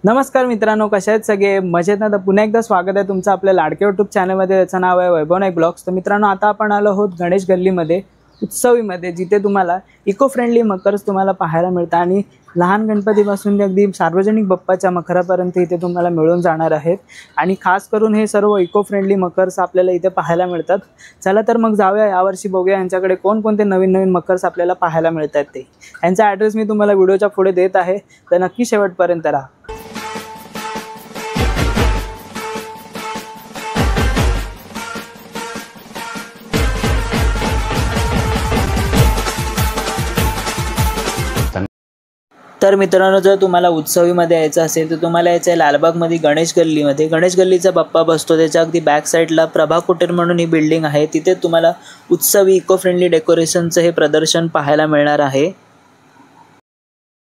नमस्कार मित्रांनो, कशा आहेत सगळे? मजेत ना? तर पुन्हा एकदा स्वागत आहे तुमचं आपल्या लाडके यूट्यूब चॅनलमध्ये. त्याचं नाव आहे वैभव नाईक ब्लॉग्स. तर मित्रांनो, आता आपण आलो आहोत गणेश गल्लीमध्ये, उत्सवीमध्ये, जिथे तुम्हाला इको फ्रेंडली मकर्स तुम्हाला पाहायला मिळतात आणि लहान गणपतीपासून अगदी सार्वजनिक बाप्पाच्या मकरापर्यंत इथे तुम्हाला मिळून जाणार आहेत. आणि खास करून हे सर्व इको फ्रेंडली मकर्स आपल्याला इथे पाहायला मिळतात. चला तर मग जाऊया, यावर्षी बघूया यांच्याकडे कोणकोणते नवीन नवीन मकर्स आपल्याला पाहायला मिळतात ते. यांचा ॲड्रेस मी तुम्हाला व्हिडिओच्या पुढे देत आहे, तर नक्की शेवटपर्यंत राहा. तर मित्रांनो, जर तुम्हाला उत्सवीमध्ये यायचं असेल तर तुम्हाला यायचं आहे लालबागमध्ये गणेश गल्लीमध्ये. गणेश गल्लीचा बाप्पा बसतो, त्याच्या अगदी बॅक साईडला प्रभा कुटीर म्हणून ही बिल्डिंग आहे. तिथे तुम्हाला उत्सवी इको फ्रेंडली डेकोरेशनचं हे प्रदर्शन पाहायला मिळणार आहे.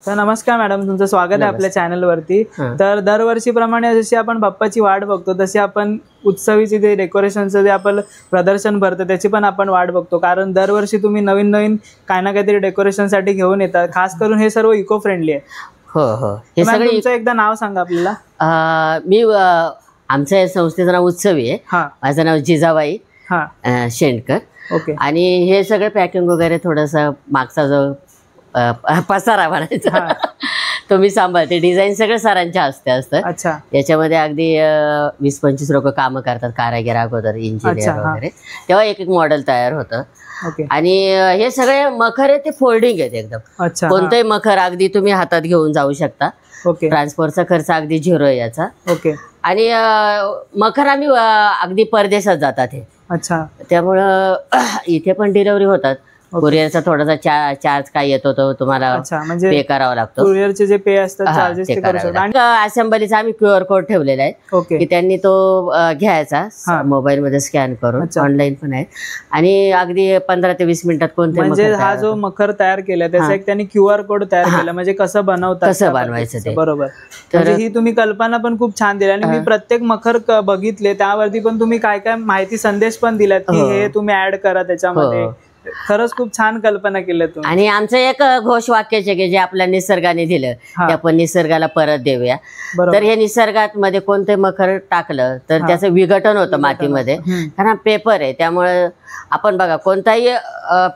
तर नमस्कार मॅडम, तुमचं स्वागत आहे आपल्या चॅनलवरती. तर दरवर्षीप्रमाणे जशी आपण बाप्पाची वाट बघतो, तशी आपण उत्सवीची जे डेकोरेशनचं जे आपलं प्रदर्शन भरतं त्याची पण आपण वाट बघतो. कारण दरवर्षी तुम्ही नवीन नवीन काही ना काहीतरी डेकोरेशनसाठी घेऊन येतात. खास करून हे सर्व इको फ्रेंडली आहे. हो हो, हे सगळं. तुमचं एकदा नाव सांगा आपल्याला. मी आमच्या संस्थेचं नाव उत्सवी आहे. माझं नाव जिजाबाई शेंडकर. ओके. आणि हे सगळं पॅकिंग वगैरे थोडंसं मागचा जो पसारा म्हणायचा तो मी सांभाळते. डिझाईन सगळं सरांच्या हस्ते असतं. अच्छा. याच्यामध्ये अगदी 20-25 लोक कामं करतात, कारागीर अगोदर, इंजिनियर वगैरे. तेव्हा एक एक मॉडेल तयार होतं. आणि हे सगळे मखर आहे ते फोल्डिंग आहेत एकदम. कोणतंही मखर अगदी तुम्ही हातात घेऊन जाऊ शकता. ट्रान्सपोर्टचा खर्च अगदी 0 आहे याचा. ओके. आणि मखर आम्ही अगदी परदेशात जातात हे. अच्छा. त्यामुळं इथे पण डिलिव्हरी होतात. कुरिअरचा थोडासा चार्ज काय येतो तो तुम्हाला पे करावा लागतो. कुरिअरचे जे पे असतात चार्जेस ते करू शकता. आणि असेंबलीचा आम्ही QR कोड ठेवलेला आहे की त्यांनी तो घ्यायचा मोबाईल मध्ये स्कॅन करून. ऑनलाईन पण आहे. आणि अगदी 15 ते 20 मिनिटात कोणते म्हणजे हा जो मखर तयार केला त्याचा एक त्यांनी QR कोड तयार केला, म्हणजे कसं बनवतात, कसं बनवायचं ते. बरोबर. तर ही तुम्ही कल्पना पण खूप छान दिली. आणि मी प्रत्येक मखर बघितले, त्यावरती पण तुम्ही काय काय माहिती संदेश पण दिलात की हे तुम्ही ऍड करा त्याच्यामध्ये. खरंच खूप छान कल्पना केली तुम्ही. आणि आमचं एक घोष वाक्याचे की जे आपल्या निसर्गाने दिलं ते आपण निसर्गाला परत देऊया. तर हे निसर्गात मध्ये कोणते मखर टाकलं तर त्याचं विघटन होतं मातीमध्ये. कारण पेपर आहे, त्यामुळे आपण बघा कोणताही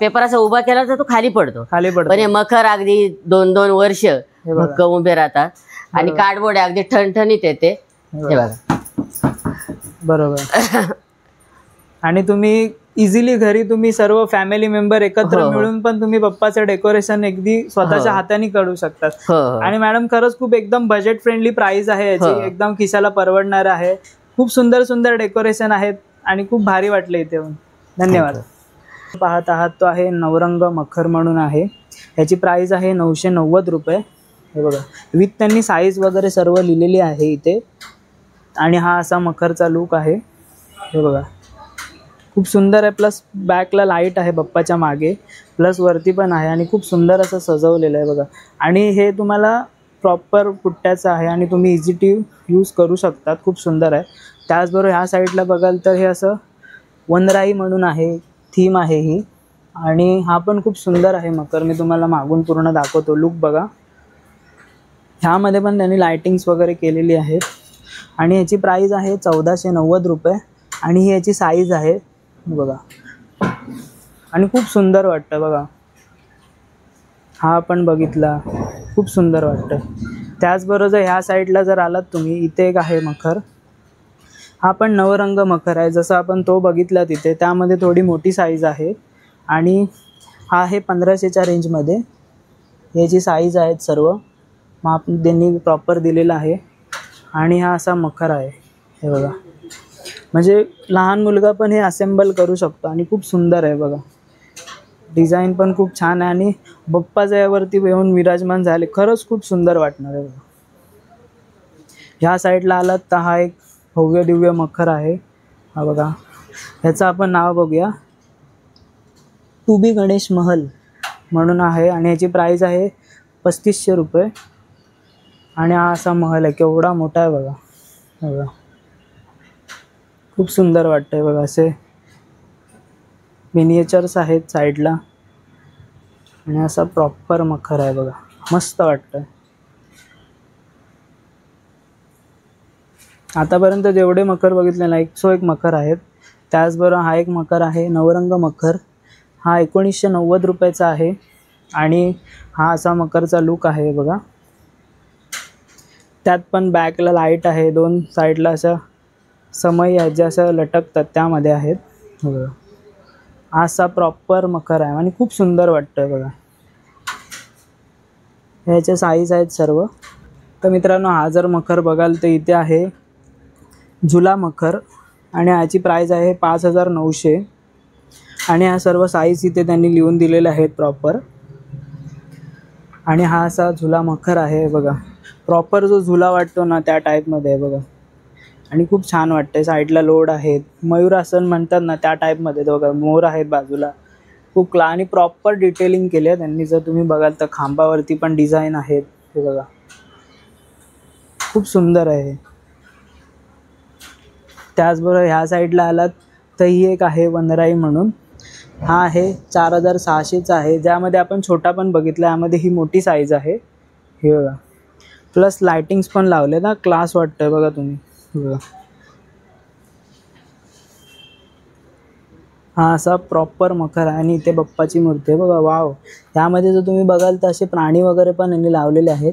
पेपर असा उभा केला तर तो खाली पडतो. पण हे मखर अगदी 2-2 वर्ष भक्कम उभे राहतात. आणि कार्डबोर्ड अगदी ठणठणीत येते. हे बघा. बरोबर. आणि तुम्ही इझिली घरी तुम्ही सर्व फॅमिली मेंबर एकत्र मिळून पण तुम्ही बाप्पाचं डेकोरेशन अगदी स्वतःच्या हाताने करू शकतात. आणि मॅडम, खरंच खूप एकदम बजेट फ्रेंडली प्राइस आहे याची, एकदम खिशाला परवडणार आहे. खूप सुंदर सुंदर डेकोरेशन आहेत आणि खूप भारी वाटलं इथे येऊन. धन्यवाद. पाहत आहात तो आहे नवरंग मखर म्हणून आहे. याची प्राइस आहे 990 रुपये. हे बघा, विथ त्यांनी साईज वगैरे सर्व लिहिलेली आहे इथे. आणि हा असा मखरचा लुक आहे. हे बघा, खूप सुंदर आहे. प्लस बॅकला लाईट आहे बाप्पाच्या मागे, प्लस वरती पण आहे. आणि खूप सुंदर असं सजवलेलं आहे बघा. आणि हे तुम्हाला प्रॉपर पुट्ट्याचं आहे आणि तुम्ही इझी टू यूज करू शकतात. खूप सुंदर आहे. त्याचबरोबर ह्या साईडला बघाल तर हे असं वनराई म्हणून आहे, थीम आहे ही. आणि हा पण खूप सुंदर आहे मकर. मी तुम्हाला मागून पूर्ण दाखवतो. लुक बघा. ह्यामध्ये पण त्यांनी लायटिंग्स वगैरे केलेली आहे. आणि ह्याची प्राईस आहे 1490 रुपये. आणि ही याची साईज आहे बघा. आणि खूप सुंदर वाटतं बघा. हा पण बघितला, खूप सुंदर वाटतं. त्याचबरोबर जर ह्या साईडला जर आलात तुम्ही, इथे एक आहे मखर. हा पण नवरंग मखर आहे, जसं आपण तो बघितला तिथे. त्यामध्ये थोडी मोठी साईज आहे. आणि हा आहे 1500च्या रेंजमध्ये. याची साईज आहेत सर्व माप त्यांनी प्रॉपर दिलेला आहे. आणि हा असा मखर आहे. हे बघा, म्हणजे लहान मुलगा पण हे असेंबल करू शकतो. आणि खूप सुंदर आहे बघा. डिझाईन पण खूप छान आहे. आणि बाप्पाच्या यावरती येऊन विराजमान झाले, खरंच खूप सुंदर वाटणार आहे बघा. ह्या साईडला आलात तर हा एक भव्य दिव्य मखर आहे. हा बघा, ह्याचं आपण नाव बघूया. टू बी गणेश महल म्हणून आहे. आणि ह्याची प्राईस आहे 3500 रुपये. आणि हा असा महल आहे, केवढा मोठा आहे बघा. बघा, खूप सुंदर वाटतंय बघा. असे मिनिएचर्स आहेत साईडला. आणि असा प्रॉपर मखर आहे बघा, मस्त वाटतं. आतापर्यंत जेवढे मखर बघितले ना 101 मखर आहेत. त्याचबरोबर हा एक मखर आहे नवरंग मखर. हा 1990 रुपयाचा आहे आणि हा असा मकरचा लुक आहे बघा. त्यात पण बॅकला लाईट आहे, 2 साईडला अशा समई आहेत ज्या अशा लटकतात त्यामध्ये आहेत बघा. हा असा प्रॉपर मखर आहे आणि खूप सुंदर वाटतंय बघा. ह्याचे साईज आहेत सर्व. तर मित्रांनो हा जर मखर बघाल तर इथे आहे झुला मखर आणि ह्याची प्राइस आहे 5900 आणि हा सर्व साईज इथे त्यांनी लिहून दिलेले आहेत प्रॉपर. आणि हा असा झुला मखर आहे बघा. प्रॉपर जो झुला वाटतो ना त्या टाईपमध्ये आहे बघा आणि खूप छान वाटते. साईडला लोड आहेत, मयूरासन म्हणतात ना त्या टाईपमध्ये बघा, मोर आहेत बाजूला. खूप आणि प्रॉपर डिटेलिंग केली आहे त्यांनी. जर तुम्ही बघाल तर खांबावरती पण डिझाईन आहेत हे बघा, खूप सुंदर आहे. त्याचबरोबर ह्या साईडला आलात तर ही एक आहे वनराई म्हणून. हा आहे 4600चा आहे, ज्यामध्ये आपण छोटा पण बघितला, यामध्ये ही मोठी साईज आहे हे बघा. प्लस लाइटिंग्स पण लावले ना, क्लास वाटतंय बघा तुम्ही बघा. हा असा प्रॉपर मखर आहे आणि इथे बाप्पाची मूर्ती आहे बघा. वाव. यामध्ये जर तुम्ही बघाल तर असे प्राणी वगैरे पण यांनी लावलेले आहेत.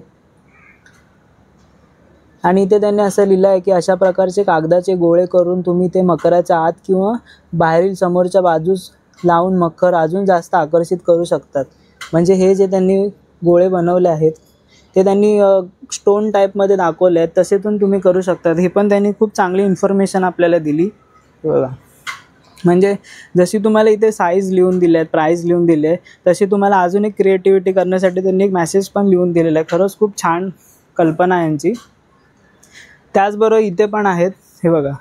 आणि इथे त्यांनी असं लिहिलं आहे की अशा प्रकारचे कागदाचे गोळे करून तुम्ही ते मकराच्या आत किंवा बाहेरील समोरच्या बाजूस लावून मखर अजून जास्त आकर्षित करू शकतात. म्हणजे हे जे त्यांनी गोळे बनवले आहेत ते त्यांनी स्टोन टाईपमध्ये दाखवले आहेत, तसेतून तुम्ही करू शकतात. हे पण त्यांनी खूप चांगली इन्फॉर्मेशन आपल्याला दिली बघा. म्हणजे जशी तुम्हाला इथे साईज लिहून दिले आहेत, प्राईस लिहून दिले आहे, तशी तुम्हाला अजून एक क्रिएटिव्हिटी करण्यासाठी त्यांनी एक मेसेज पण लिहून दिलेला आहे. खरंच खूप छान कल्पना आहे यांची. त्याचबरोबर इथे पण आहेत हे बघा.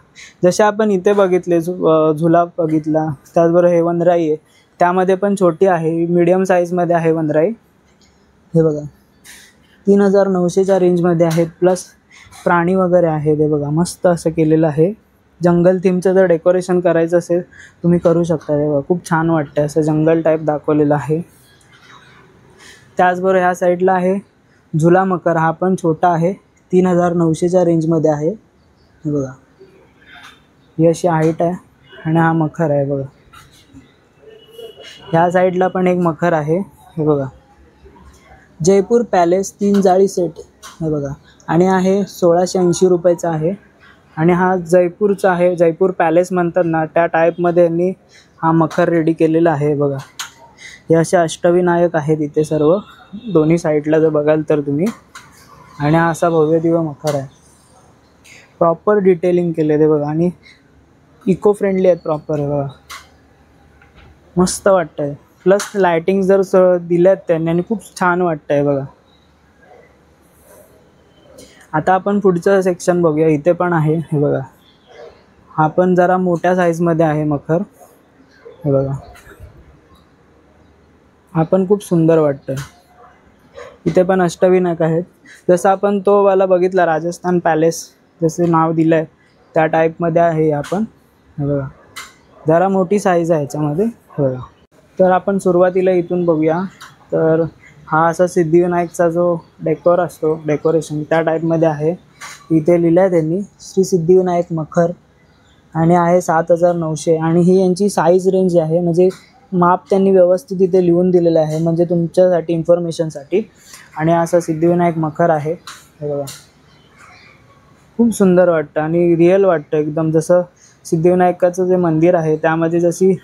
जसे आपण इथे बघितले झुला बघितला, त्याचबरोबर हे वनराई आहे, त्यामध्ये पण छोटी आहे, मीडियम साईजमध्ये आहे वनराई हे बघा. 3900च्या रेंजमध्ये आहेत. प्लस प्राणी वगैरे आहे ते बघा, मस्त असं केलेलं आहे. जंगल थीमचं जर डेकोरेशन करायचं असेल तुम्ही करू शकता हे बघा. खूप छान वाटतं, असं जंगल टाईप दाखवलेलं आहे. त्याचबरोबर ह्या साईडला आहे झुला मकर. हा पण छोटा आहे, 3900च्या रेंजमध्ये आहे हे बघा. ही अशी हाईट आहे आणि हा मखर आहे बघा. ह्या साईडला पण एक मखर आहे हे बघा. जयपूर पॅलेस 3 जाळी सेट हे बघा आणि आहे 1680 रुपयाचा आहे. आणि हा जयपूरचा आहे, जयपूर पॅलेस म्हणतात ना त्या टाईपमध्ये यांनी हा मखर रेडी केलेला आहे बघा. हे असे अष्टविनायक आहेत इथे सर्व दोन्ही साईडला जर बघाल तर तुम्ही. आणि हा असा भव्य दिव्य मखर आहे, प्रॉपर डिटेलिंग केले ते बघा आणि इको फ्रेंडली आहेत प्रॉपर आहे बघा. मस्त वाटतं आहे. प्लस लायटिंग जर दिल्यात त्यांनी आणि खूप छान वाटतं आहे बघा. आता आपण पुढचं सेक्शन बघूया. इथे पण आहे हे बघा. हा पण जरा मोठ्या साईजमध्ये आहे मखर हे बघा. हा पण खूप सुंदर वाटतं. इथे पण अष्टविनायक आहेत. जसं आपण तो वाला बघितला राजस्थान पॅलेस जसे नाव दिलं आहे त्या टाईपमध्ये आहे आपण हे बघा. जरा मोठी साईज आहे ह्याच्यामध्ये हे बघा. तर आपण सुरुवातीला इथून बघूया. तर हा असा सिद्धिविनायकचा जो डेकोर असतो डेकोरेशन त्या टाईपमध्ये आहे. इथे लिहिलं आहे त्यांनी श्री सिद्धिविनायक मखर आणि आहे 7900 आणि ही यांची साईज रेंज आहे. म्हणजे माप त्यांनी व्यवस्थित इथे लिहून दिलेलं आहे म्हणजे तुमच्यासाठी इन्फॉर्मेशनसाठी. आणि असा सिद्धिविनायक मखर आहे हे बघा. खूप सुंदर वाटतं आणि रिअल वाटतं एकदम. जसं सिद्धिविनायकाचं जे मंदिर आहे त्यामध्ये जशी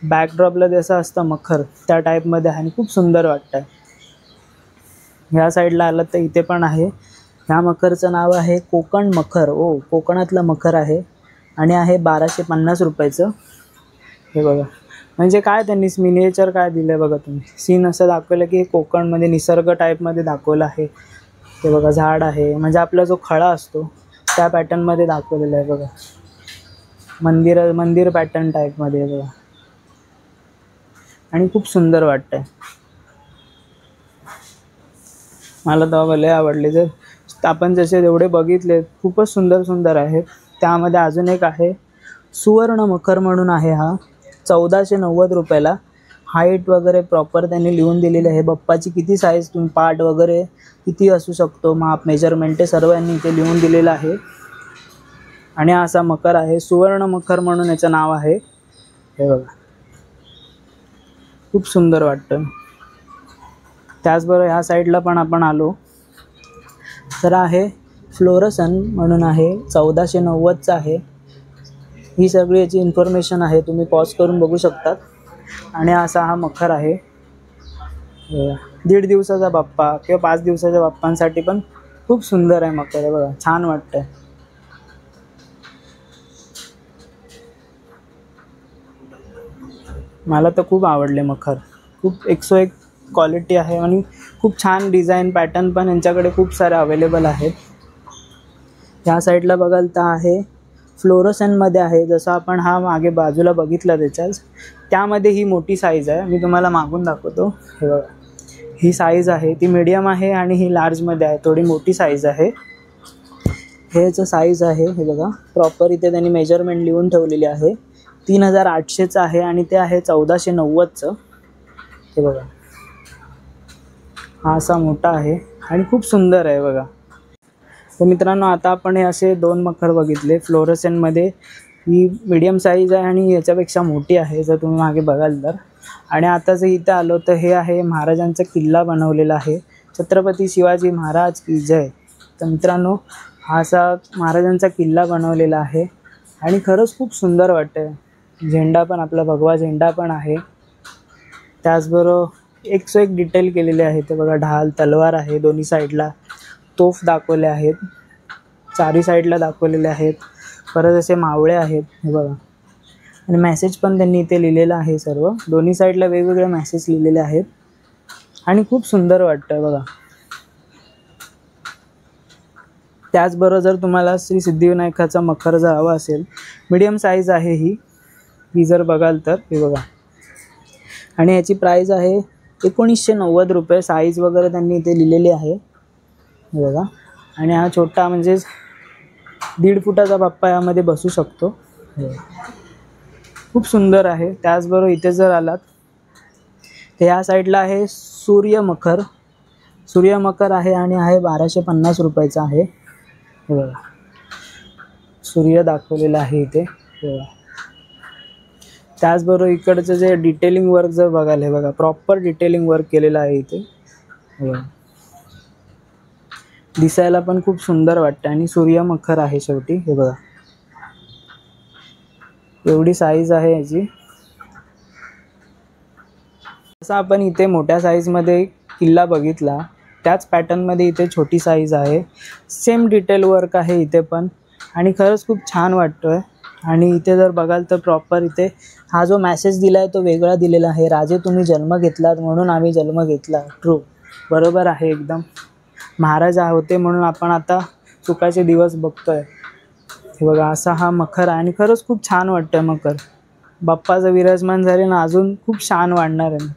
बॅकड्रॉपला जसं असतं मखर त्या टाईपमध्ये आहे आणि खूप सुंदर वाटतं. ह्या साईडला आलं तर इथे पण आहे. ह्या मखरचं नाव आहे कोकण मखर. कोकणातलं मखर आहे आणि आहे 1250 रुपयाचं हे बघा. म्हणजे काय त्यांनी मिनिएचर काय दिलं आहे बघा तुम्ही. सीन असं दाखवलं की कोकणमध्ये निसर्ग टाईपमध्ये दाखवलं आहे ते बघा. झाड आहे म्हणजे आपला जो खळा असतो त्या पॅटर्नमध्ये दाखवलेलं आहे बघा. मंदिर पॅटर्न टाईपमध्ये बघा आणि खूप सुंदर वाटतं आहे. मला तर लय आवडले. जर आपण जसे जेवढे बघितले खूपच सुंदर आहेत. त्यामध्ये अजून एक आहे सुवर्ण मखर म्हणून आहे. हा 1490 रुपयाला. हाईट वगैरे प्रॉपर त्यांनी लिहून दिलेली आहे. बाप्पाची किती साईज तुम्ही पार्ट वगैरे किती असू शकतो माप मेजरमेंट ते सर्व यांनी इथे लिहून दिलेलं आहे. आणि असा मकर आहे, सुवर्ण मकर म्हणून याचं नाव आहे. हे बघा, खूप सुंदर वाटतं. त्याचबरोबर ह्या साईडला पण आपण आलो तर आहे फ्लोरसन म्हणून आहे, 1490चं आहे. ही सगळी याची इन्फॉर्मेशन आहे, तुम्ही पॉज करून बघू शकतात. आणि असा हा मखर आहे. 1.5 दिवसाचा बाप्पा किंवा 5 दिवसाच्या बाप्पांसाठी पण खूप सुंदर आहे मकर. आहे बघा, छान वाटतंय. मला तर खूप आवडले मखर. खूप 101 क्वालिटी आहे आणि खूप छान डिझाईन पॅटर्न पण यांच्याकडे खूप सारे अवेलेबल आहेत. ह्या साईडला बघाल तर आहे फ्लोरोसनमध्ये आहे, जसं आपण हा मागे बाजूला बघितला त्याच्याच त्यामध्ये ही मोठी साईज आहे. मी तुम्हाला मागून दाखवतो. हे बघा, ही साईज आहे ती मीडियम आहे आणि ही लार्जमध्ये आहे, थोडी मोठी साईज आहे. हे याचं साईज आहे. हे बघा, प्रॉपर इथे त्यांनी मेजरमेंट लिहून ठेवलेली आहे. 3800चं आहे आणि ते आहे 1490चं. हे बघा, हा असा मोठा आहे आणि खूप सुंदर आहे बघा. तर मित्रांनो, आता आपण हे असे 2 मखर बघितले. फ्लोरोसेनमध्ये ही मीडियम साईज आहे आणि याच्यापेक्षा मोठी आहे जर तुम्ही मागे बघाल तर. आणि आता जर इथं आलो तर हे आहे महाराजांचा किल्ला बनवलेला आहे, छत्रपती शिवाजी महाराज की जय. तर मित्रांनो, हा असा महाराजांचा किल्ला बनवलेला आहे आणि खरंच खूप सुंदर वाटतं. झेंडा पण आपला भगवा झेंडा पण आहे. त्याचबरोबर 101 डिटेल केलेले आहे. ते बघा, ढाल तलवार आहे, दोन्ही साईडला तोफ दाखवले आहेत, चारी साईडला दाखवलेले आहेत. परत असे मावळे आहेत. हे बघा, आणि मेसेज पण त्यांनी इथे लिहिलेलं आहे. सर्व दोन्ही साईडला वेगवेगळे मेसेज लिहिलेले आहेत आणि खूप सुंदर वाटतं बघा. त्याचबरोबर जर तुम्हाला श्री सिद्धिविनायकाचा मखर जर हवा असेल, मीडियम साईज आहे ही जर बघाल तर. हे बघा, आणि याची प्राईस आहे 1990 रुपये. साईज वगैरे त्यांनी इथे लिहिलेली आहे. हे बघा, आणि हा छोटा म्हणजे 1.5 फुटाचा बाप्पा यामध्ये बसू शकतो. खूप सुंदर आहे. त्याचबरोबर इथे जर आलात तर या साईडला आहे सूर्यमखर. सूर्यमखर आहे आणि आहे 1250 रुपयाचा आहे. हे बघा, सूर्य दाखवलेला आहे इथे. हे बघा, त्याचबरोबर इकडचं जे डिटेलिंग वर्क जर बघाल, हे बघा, प्रॉपर डिटेलिंग वर्क केलेलं आहे इथे. हे बघा, दिसायला पण खूप सुंदर वाटतं आणि सूर्यमखर आहे शेवटी. हे बघा, एवढी साईज आहे याची. जसं आपण इथे मोठ्या साईजमध्ये किल्ला बघितला, त्याच पॅटर्नमध्ये इथे छोटी साईज आहे. सेम डिटेल वर्क आहे इथे पण आणि खरंच खूप छान वाटतो आहे. आणि इथे जर बघाल तर प्रॉपर इथे हा जो मेसेज दिला आहे तो वेगळा दिलेला आहे. राजे तुम्ही जन्म घेतलात म्हणून आम्ही जन्म घेतला. ट्रू, बरोबर आहे एकदम. महाराज होते म्हणून आपण आता सुखाचे दिवस बघतोय. हे बघा, असा हा मखर आहे आणि खरंच खूप छान वाटतं मखर. बाप्पाचं विराजमान झाले ना अजून खूप छान वाढणार आहे,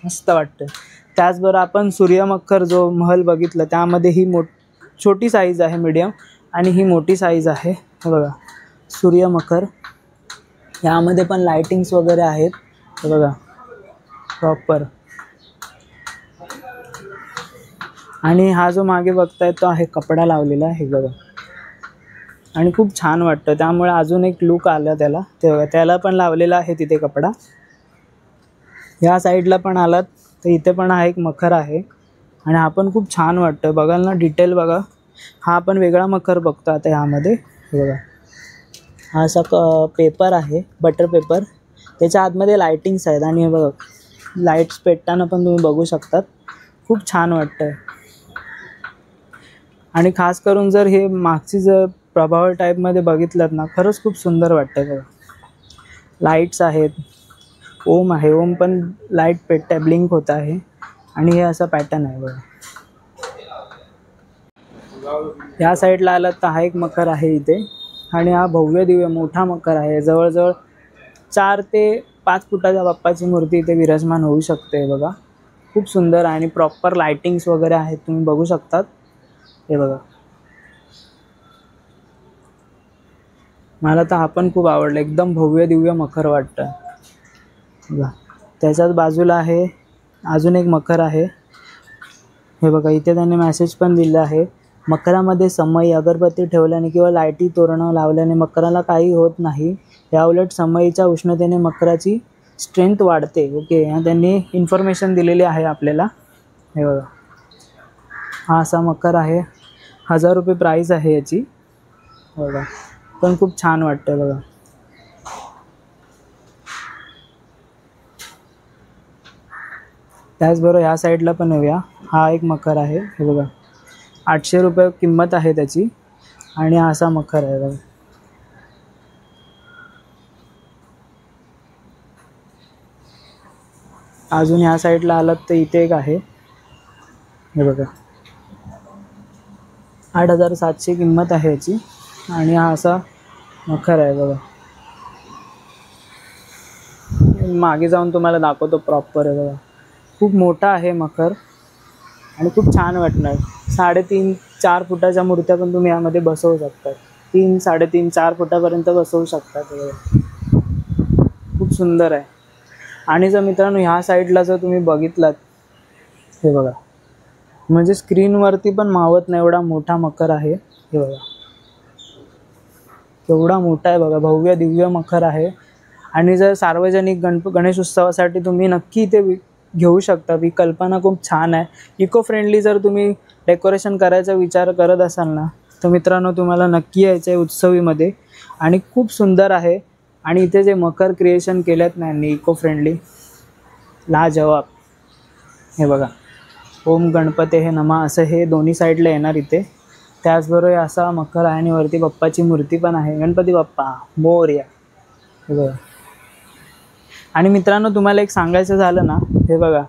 मस्त वाटतं. त्याचबरोबर आपण सूर्यमखर जो महल बघितला त्यामध्ये ही छोटी साईज आहे मीडियम आणि ही मोठी साईज आहे. हे बघा, सूर्यमखर. यामध्ये पण लाइटिंग्स वगैरे आहेत. हे बघा, प्रॉपर. आणि हा जो मागे बघताय तो आहे कपडा लावलेला आहे. बघा, आणि खूप छान वाटतं, त्यामुळे अजून एक लुक आला त्याला. ते बघा, त्याला पण लावलेला आहे तिथे कपडा. या साईडला पण आलात तर इथे पण हा एक मखर आहे आणि हा पण खूप छान वाटतं. बघाल ना, डिटेल बघा. हा आपण वेगळा मखर बघतो आता यामध्ये. बघा, हा असा पेपर आहे, बटर पेपर. त्याच्या आतमध्ये लाइटिंग्स आहेत आणि हे बघा, लाईट्स पेटताना पण तुम्ही बघू शकतात. खूप छान वाटतं. आणि खास करून जर हे मागची जर प्रभावळ टाईपमध्ये बघितलं ना, खरंच खूप सुंदर वाटतं. बघा, लाईट्स आहेत, ओम आहे, ओम पण लाईट पेटत आहे, ब्लिंक होत आहे आणि हे असा पॅटर्न आहे. बघा, या साईडला आलात तर हा एक मखर आहे इथे आणि हा भव्य दिव्य मोठा मखर आहे. जवळजवळ 4 ते 5 फुटाच्या बाप्पाची मूर्ती इथे विराजमान होऊ शकते. बघा, खूप सुंदर आणि प्रॉपर लाइटिंग्स वगैरे आहेत, तुम्ही बघू शकतात. हे बघा, मला तर हा पण खूप आवडला. एकदम भव्य दिव्य मखर वाटतं. बघा, त्याच्याच बाजूला आहे अजून एक मखर आहे. हे बघा, इथे त्यांनी मेसेज पण दिला आहे, मकरामध्ये समई अगरबत्ती ठेवल्याने किंवा लाईटी तोरणं लावल्याने मकराला काही होत नाही. याउलट समईच्या उष्णतेने मकराची स्ट्रेंथ वाढते. ओके, त्यांनी इन्फॉर्मेशन दिलेली आहे आपल्याला. हे बघा, हा असा मकर आहे. 1000 रुपये प्राईस आहे याची. बघा, पण खूप छान वाटतं बघा. त्याचबरोबर ह्या साईडला पण येऊया. हा एक मकर आहे. हे बघा, 800 रुपये किंमत आहे त्याची. आणि हा असा मकर आहे बघा. अजून ह्या साईडला आलात तर इथे एक आहे. हे बघा, 8700 किंमत आहे याची. आणि हा असा मखर आहे बघा. मागे जाऊन तुम्हाला दाखवतो प्रॉपर. आहे बघा, खूप मोठा आहे मखर आणि खूप छान वाटणार. 3.5-4 फुटाच्या मूर्त्या पण तुम्ही यामध्ये बसवू शकता. 3, 3.5, 4 फुटापर्यंत बसवू शकता. खूप सुंदर आहे. आणि जर मित्रांनो ह्या साईडला जर तुम्ही बघितलात, हे बघा, म्हणजे स्क्रीनवरती पण मावत नाही एवढा मोठा मकर आहे. हे बघा, केवढा मोठा आहे बघा. भव्य दिव्य मखर आहे. आणि जर सार्वजनिक गणेश उत्सवासाठी तुम्ही नक्की इथे घेऊ शकता. ही कल्पना खूप छान आहे. इको फ्रेंडली जर तुम्ही डेकोरेशन करायचा विचार करत असाल ना, तर मित्रांनो तुम्हाला नक्की यायचं आहे उत्सवीमध्ये. आणि खूप सुंदर आहे. आणि इथे जे मकर क्रिएशन केलेत ना यांनी इको फ्रेंडली, लाजवाब. हे बघा, ओम गणपते हे नमा असं हे दोन्ही साईडला येणार इथे. त्याचबरोबर असा मकर आहे आणि वरती बाप्पाची मूर्ती पण आहे. गणपती बाप्पा मोरया. हे बघा. आणि मित्रांनो तुम्हाला एक सांगायचं झालं ना, हे बघा,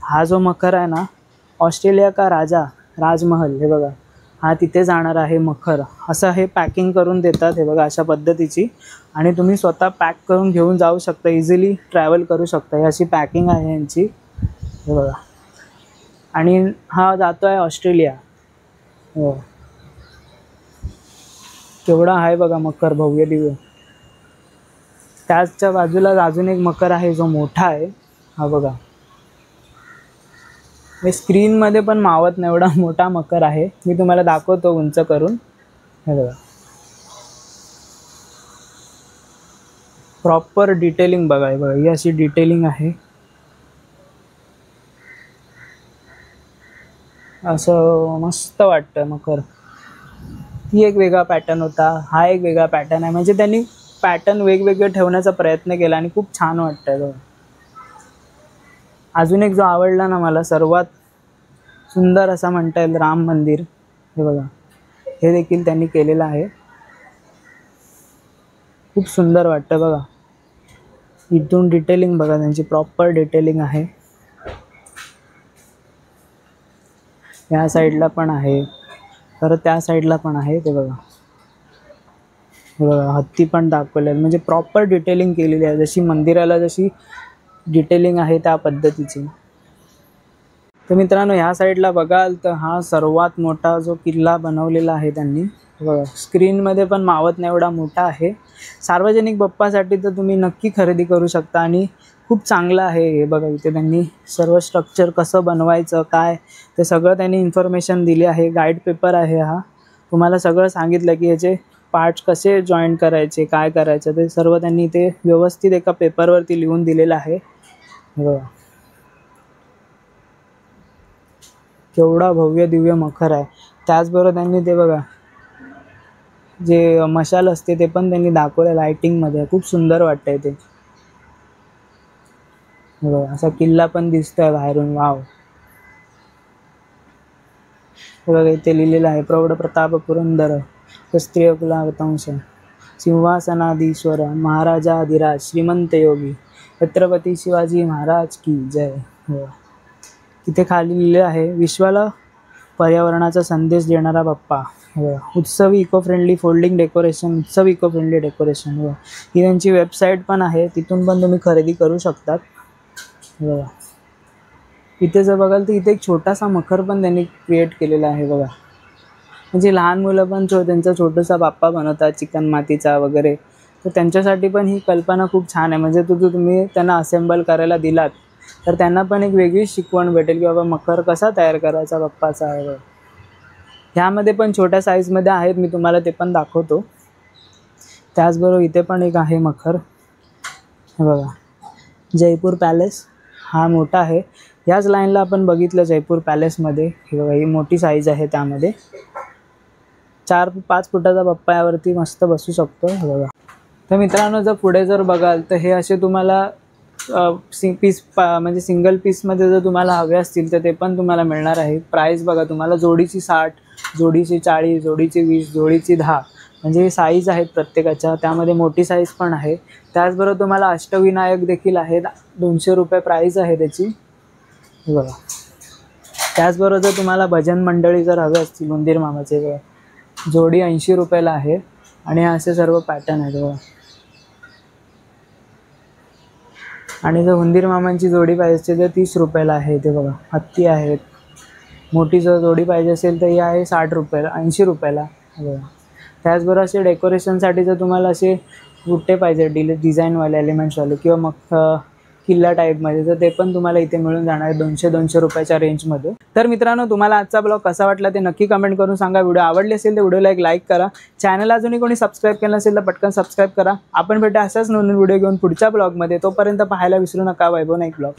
हा जो मकर आहे ना, ऑस्ट्रेलिया का राजमहल, हे बघा, हा तिथे जाणार आहे मखर. असं हे पॅकिंग करून देतात. हे बघा, अशा पद्धतीची. आणि तुम्ही स्वतः पॅक करून घेऊन जाऊ शकता. इझिली ट्रॅव्हल करू शकता. ही अशी पॅकिंग आहे यांची. हे बघा, आणि हा जातो आहे ऑस्ट्रेलिया. हो, केवढा आहे बघा मकर, भव्य दिव्य. त्याच्या बाजूला अजून एक मकर आहे जो मोठा आहे. हा बघा, हे स्क्रीनमध्ये पण मावत नाही एवढा मोठा मकर आहे. मी तुम्हाला दाखवतो उंच करून. हे बघा, प्रॉपर डिटेलिंग बघा. हे बघा, ही अशी डिटेलिंग आहे. असं मस्त वाटतं मकर. ही एक वेगळा पॅटर्न होता, हा एक वेगळा पॅटर्न आहे. म्हणजे त्यांनी पॅटर्न वेगवेगळे ठेवण्याचा प्रयत्न केला आणि खूप छान वाटतंय बघा. अजून एक जो आवडला ना मला सर्वात सुंदर असा म्हणता येईल, राम मंदिर. हे बघा, हे देखील त्यांनी केलेलं आहे. खूप सुंदर वाटतं बघा. इथून डिटेलिंग बघा, त्यांची प्रॉपर डिटेलिंग आहे. या साईडला पण आहे, परत त्या साईडला पण आहे. ते बघा, हत्ती पण दाखवले. म्हणजे प्रॉपर डिटेलिंग केलेली आहे. जशी मंदिराला जशी डिटेलिंग आहे त्या पद्धतीची. तर मित्रांनो ह्या साईडला बघाल तर हा सर्वात मोठा जो किल्ला बनवलेला आहे त्यांनी. बघा, स्क्रीनमध्ये पण मावत नाही एवढा मोठा आहे. सार्वजनिक बाप्पासाठी तर तुम्ही नक्की खरेदी करू शकता आणि खूप चांगलं आहे. हे बघा, इथे त्यांनी सर्व स्ट्रक्चर कसं बनवायचं काय ते सगळं त्यांनी इन्फॉर्मेशन दिली आहे. गाईड पेपर आहे हा. तुम्हाला सगळं सांगितलं की याचे पार्ट्स कसे जॉईंट करायचे, काय करायचं, ते सर्व त्यांनी ते व्यवस्थित एका पेपरवरती लिहून दिलेलं आहे. बघा, केवढा भव्य दिव्य मखर आहे. त्याचबरोबर त्यांनी ते बघा, जे मशाल असते ते पण त्यांनी दाखवलं लाइटिंगमध्ये. खूप सुंदर वाटतंय ते. बघा, असा किल्ला पण दिसतोय बाहेरून. वाव. बघा, इथे लिहिलेलं आहे, प्रौढ प्रताप पुरंदर क्षत्रिय कुलावतंश सिंहासनाधीश्वर महाराजाधिराज श्रीमंत योगी छत्रपती शिवाजी महाराज की जय. तिथे खाली लिहिलेलं आहे, विश्वाला पर्यावरणाचा संदेश देणारा बाप्पा. उत्सवी इको फ्रेंडली फोल्डिंग डेकोरेशन, उत्सव इको फ्रेंडली डेकोरेशन. ही त्यांची वेबसाईट पण आहे, तिथून पण तुम्ही खरेदी करू शकतात. बघा, इथे जर बघाल तर इथे एक छोटासा मखर पण त्यांनी क्रिएट केलेला आहे. बघा, म्हणजे लहान मुलं पण त्यांचा छोटासा बाप्पा बनवतात चिकन मातीचा वगैरे. तर त्यांच्यासाठी पण ही कल्पना खूप छान आहे. म्हणजे तुम्ही त्यांना असेंबल करायला दिलात तर त्यांना पण एक वेगळी शिकवण भेटेल की बाबा मखर कसा तयार करायचा बाप्पाचा आहे. ह्यामध्ये पण छोट्या साईजमध्ये आहेत, मी तुम्हाला ते पण दाखवतो. त्याचबरोबर इथे पण एक आहे मखर, हे बघा, जयपूर पॅलेस. हा मोठा आहे. याच लाईनला आपण बघितलं जयपूर पॅलेसमध्ये, हे बघा ही मोठी साईज आहे. त्यामध्ये 4-5 फुटाचा पप्पा यावरती मस्त बसू शकतो, हे बघा. तर मित्रांनो, जर पुढे जर बघाल तर हे असे तुम्हाला म्हणजे सिंगल पीसमध्ये जर तुम्हाला हवे असतील तर ते पण तुम्हाला मिळणार आहे. प्राईस बघा, तुम्हाला जोडीची 60, जोडीची 40, जोडीची 20, जोडीची 10, म्हणजे साईज आहेत प्रत्येकाच्या. त्यामध्ये मोठी साईज पण आहे. त्याचबरोबर तुम्हाला अष्टविनायक देखील आहेत, 200 रुपये प्राईस आहे त्याची, हे बघा. त्याचबरोबर जर तुम्हाला भजन मंडळी जर हवे असतील उंदीर मामाचे, बघा, जोडी 80 रुपयाला आहे. आणि असे सर्व पॅटर्न आहेत, बघा. आणि जर उंदीर मामांची जोडी पाहिजे तर 30 रुपयाला आहे, ते बघा. हत्ती आहेत. मोठी जर जोडी पाहिजे असेल तर ही आहे 60 रुपयाला, 80 रुपयाला, बघा. त्याचबरोबर असे डेकोरेशनसाठी जर तुम्हाला असे बुट्टे पाहिजे डिझाईनवाले, एलिमेंट्सवाले, किंवा मग किल्ला टाईपमध्ये, तर ते पण तुम्हाला इथे मिळून जाणार 200-200 रुपयाच्या रेंजमध्ये. तर मित्रांनो, तुम्हाला आजचा ब्लॉग कसा वाटला ते नक्की कमेंट करून सांगा. व्हिडिओ आवडले असेल तर व्हिडिओला एक लाईक करा. चॅनल अजूनही कोणी सबस्क्राईब केलं असेल तर पटकन सबस्क्राईब करा. आपण भेटू असाच नवीन व्हिडिओ घेऊन पुढच्या ब्लॉगमध्ये. तोपर्यंत पाहायला विसरू नका वैभव नाईक ब्लॉग.